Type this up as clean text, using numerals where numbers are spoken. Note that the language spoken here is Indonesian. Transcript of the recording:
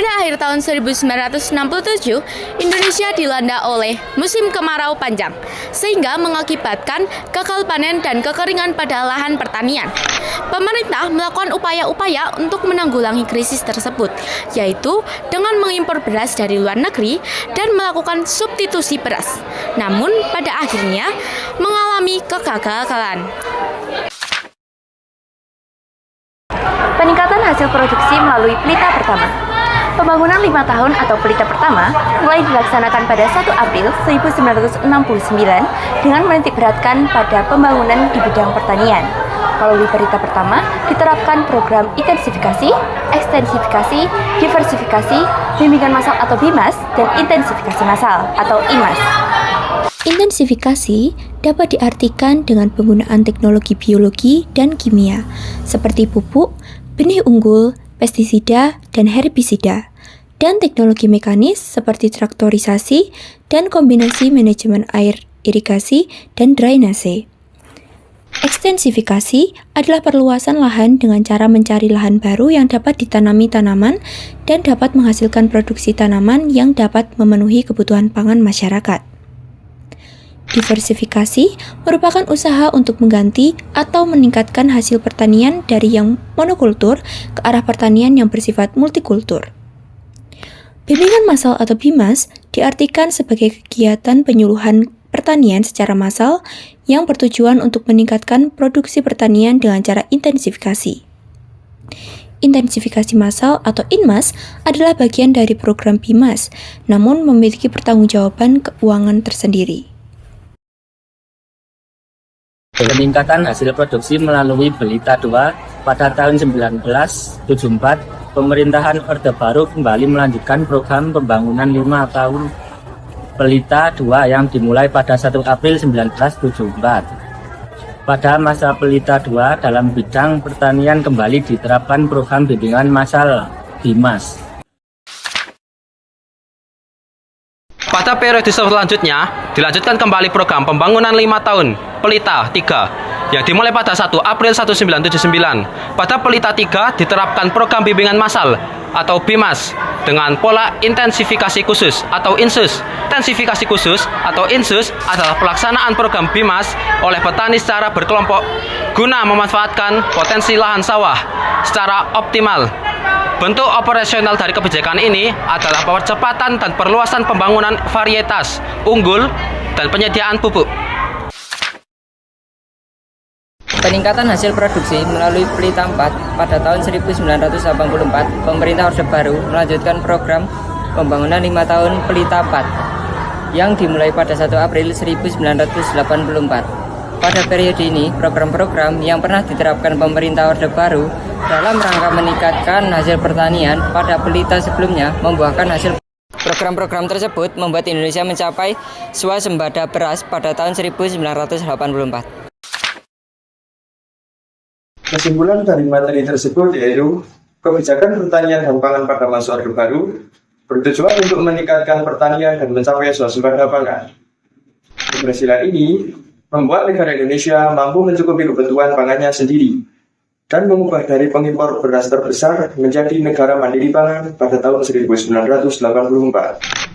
Pada akhir tahun 1967, Indonesia dilanda oleh musim kemarau panjang, sehingga mengakibatkan gagal panen dan kekeringan pada lahan pertanian. Pemerintah melakukan upaya-upaya untuk menanggulangi krisis tersebut, yaitu dengan mengimpor beras dari luar negeri dan melakukan substitusi beras. Namun, pada akhirnya mengalami kegagalan. Peningkatan hasil produksi melalui pelita pertama. Pembangunan 5 tahun atau pelita pertama mulai dilaksanakan pada 1 April 1969 dengan menitikberatkan pada pembangunan di bidang pertanian. Melalui pelita pertama diterapkan program intensifikasi, ekstensifikasi, diversifikasi, bimbingan massal atau BIMAS, dan intensifikasi massal atau IMAS. Intensifikasi dapat diartikan dengan penggunaan teknologi biologi dan kimia seperti pupuk, benih unggul, pestisida, dan herbisida, dan teknologi mekanis seperti traktorisasi dan kombinasi manajemen air irigasi dan drainase. Ekstensifikasi adalah perluasan lahan dengan cara mencari lahan baru yang dapat ditanami tanaman dan dapat menghasilkan produksi tanaman yang dapat memenuhi kebutuhan pangan masyarakat. Diversifikasi merupakan usaha untuk mengganti atau meningkatkan hasil pertanian dari yang monokultur ke arah pertanian yang bersifat multikultur. Bimbingan massal atau BIMAS diartikan sebagai kegiatan penyuluhan pertanian secara massal yang bertujuan untuk meningkatkan produksi pertanian dengan cara intensifikasi. Intensifikasi massal atau INMAS adalah bagian dari program BIMAS, namun memiliki pertanggungjawaban keuangan tersendiri. Peningkatan hasil produksi melalui Pelita II pada tahun 1974, pemerintahan Orde Baru kembali melanjutkan program pembangunan 5 tahun Pelita II yang dimulai pada 1 April 1974. Pada masa Pelita II, dalam bidang pertanian kembali diterapkan program bimbingan massal BIMAS. Pada periode selanjutnya, dilanjutkan kembali program pembangunan 5 tahun Pelita III yang dimulai pada 1 April 1979. Pada Pelita III diterapkan program bimbingan massal atau BIMAS dengan pola intensifikasi khusus atau INSUS. Intensifikasi khusus atau INSUS adalah pelaksanaan program BIMAS oleh petani secara berkelompok guna memanfaatkan potensi lahan sawah secara optimal. Bentuk operasional dari kebijakan ini adalah percepatan dan perluasan pembangunan varietas unggul dan penyediaan pupuk. Peningkatan hasil produksi melalui Pelita IV pada tahun 1984, pemerintah Orde Baru melanjutkan program pembangunan 5 tahun Pelita IV yang dimulai pada 1 April 1984. Pada periode ini, program-program yang pernah diterapkan pemerintah Orde Baru dalam rangka meningkatkan hasil pertanian pada Pelita sebelumnya membuahkan hasil. Program-program tersebut membuat Indonesia mencapai swasembada beras pada tahun 1984. Kesimpulan dari materi tersebut yaitu kebijakan pertanian dan pangan pada masa Orde Baru bertujuan untuk meningkatkan pertanian dan mencapai swasembada pangan. Keberhasilan ini membuat negara Indonesia mampu mencukupi kebutuhan pangannya sendiri dan mengubah dari pengimpor beras terbesar menjadi negara mandiri pangan pada tahun 1984.